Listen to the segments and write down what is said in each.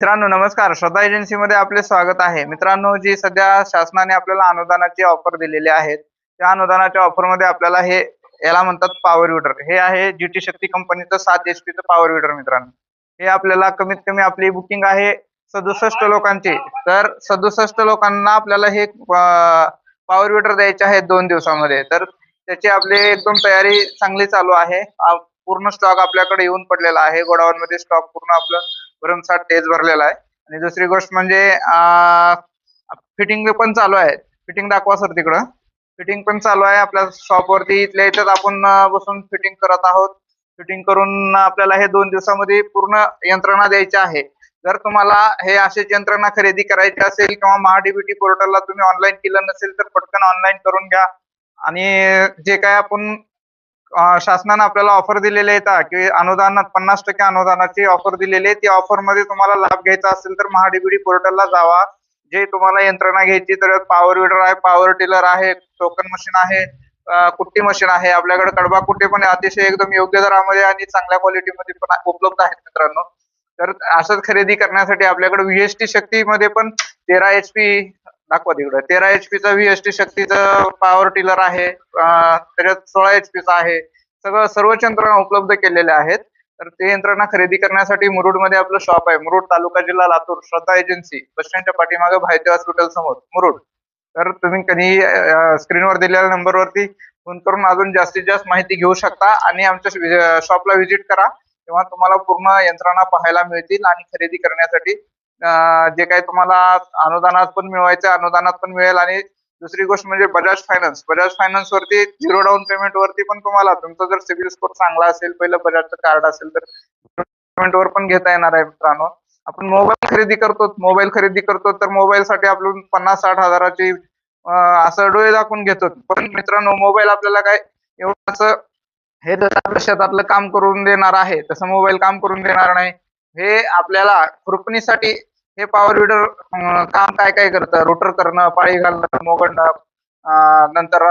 मित्रांनो नमस्कार. श्रद्धा एजन्सीमध्ये आपले स्वागत आहे. मित्रांनो, जी सध्या शासनाने आपल्याला अनुदानाची ऑफर दिलेली आहे, त्या अनुदानाच्या ऑफरमध्ये आपल्याला याला म्हणतात पॉवर विडर. हे आहे जीटी शक्ती कंपनीचं 7 एचपीचं पॉवर विडर मित्रांनो. हे आपल्याला कमीत कमी आपली बुकिंग आहे 67 लोकांची. तर 67 लोकांना आपल्याला हे पॉवर विडर द्यायचे आहे 2 दिवसामध्ये. तर त्याची आपली एकदम तयारी चांगली चालू आहे. पूर्ण स्टॉक आपल्याकडे येऊन पडलेला आहे. गोडाऊनमध्ये स्टॉक पूर्ण आपलं भरमसाठ तेज भरलेला आहे. आणि दुसरी गोष्ट म्हणजे फिटिंग पण चालू आहे. फिटिंग दाखवा सर तिकडं. फिटिंग पण चालू आहे आपल्या शॉपवरती. इथल्या इथेच आपण बसून फिटिंग करत आहोत. फिटिंग करून आपल्याला हे 2 दिवसामध्ये पूर्ण यंत्रणा द्यायची आहे. जर तुम्हाला हे अशीच यंत्रणा खरेदी करायची असेल किंवा महाडीबीटी पोर्टलला तुम्ही ऑनलाईन केलं नसेल तर पटकन ऑनलाईन करून घ्या. आणि जे काय आपण शासनानं आपल्याला ऑफर दिलेले आहेत की अनुदानात 50% अनुदानाची ऑफर दिलेली आहे. ती ऑफर मध्ये तुम्हाला लाभ घ्यायचा असेल तर महाडीबीटी पोर्टलला जावा. जे तुम्हाला यंत्रणा घ्यायची तर पॉवर विडर आहे, पॉवर टिलर आहे, टोकन मशीन आहे, कुट्टी मशीन आहे. आपल्याकडे कडबा कुट्टी पण अतिशय एकदम योग्य दरामध्ये आणि चांगल्या क्वालिटीमध्ये पण उपलब्ध आहेत मित्रांनो. तर असंच खरेदी करण्यासाठी आपल्याकडे व्हीएसटी शक्तीमध्ये पण 13 एचपी दाखवा तिकडे. 13 एचपीचा व्हीएसटी शक्तीचं पॉवर टिलर आहे. त्याच्यात 16 एचपीचा आहे. सर्वच यंत्रणा उपलब्ध केलेल्या आहेत. तर ते यंत्रणा खरेदी करण्यासाठी मुरुडमध्ये आपलं शॉप आहे. मुरुड तालुका जिल्हा लातूर. श्रद्धा एजन्सी बस स्टँडच्या पाठीमागे भारती हॉस्पिटल समोर मुरुड. तर तुम्ही कधी स्क्रीनवर दिलेल्या नंबरवरती फोन करून अजून जास्तीत जास्त माहिती घेऊ शकता आणि आमच्या शॉपला व्हिजिट करा. तेव्हा तुम्हाला पूर्ण यंत्रणा पाहायला मिळतील आणि खरेदी करण्यासाठी जे काही तुम्हाला अनुदानात पण मिळवायचं अनुदानात पण मिळेल. आणि दुसरी गोष्ट म्हणजे बजाज फायनान्स वरती 0 डाऊन पेमेंट वरती पण तुम्हाला तुमचा जर सिबिल स्कोर चांगला असेल, पहिलं बजाजचं कार्ड असेल तर पेमेंट वर पण घेता येणार आहे मित्रांनो. आपण मोबाईल खरेदी करतो तर मोबाईलसाठी आपण 50-60 हजाराची असं डोळे दाखवून घेतो. पण मित्रांनो, मोबाईल आपल्याला काय एवढं असं हे जर आपल्या शेतातलं काम करून देणार आहे तसं मोबाईल काम करून देणार नाही. हे आपल्याला खुरपणीसाठी हे पॉवर विडर काम काय काय करतं, रोटर करणं, पाळी घालणं, मोगडणं, नंतर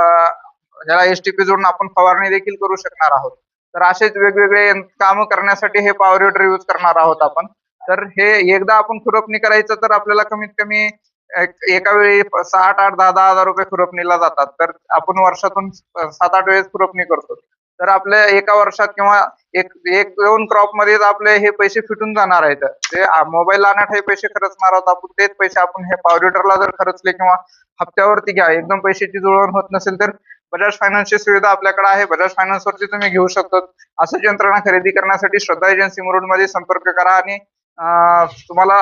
ज्याला एसटीपी जोडून आपण फवारणी देखील करू शकणार आहोत. तर असेच वेगवेगळे काम करण्यासाठी हे पॉवर विडर यूज करणार आहोत आपण. तर हे एकदा आपण खुरपणी करायचं तर आपल्याला कमीत कमी एका वेळी 6-8, 10-10 हजार रुपये खुरपणीला जातात. तर आपण वर्षातून 7-8 वेळेस खुरपणी करतो. तर आपल्या एका वर्षात किंवा एक एक दोन क्रॉप मध्ये आपले हे पैसे फिटून जाणार आहेत. ते मोबाईल आणण्यात हे पैसे खर्चणार आहोत आपण. तेच पैसे आपण हे पॉवर विडरला जर खर्चले किंवा हप्त्यावरती घ्या, एकदम पैशाची जुळवण होत नसेल तर बजाज फायनान्सची सुविधा आपल्याकडे आहे. बजाज फायनान्स वरती तुम्ही घेऊ शकता. असंच यंत्रणा खरेदी करण्यासाठी श्रद्धा एजन्सी मुरुड मध्ये संपर्क करा आणि तुम्हाला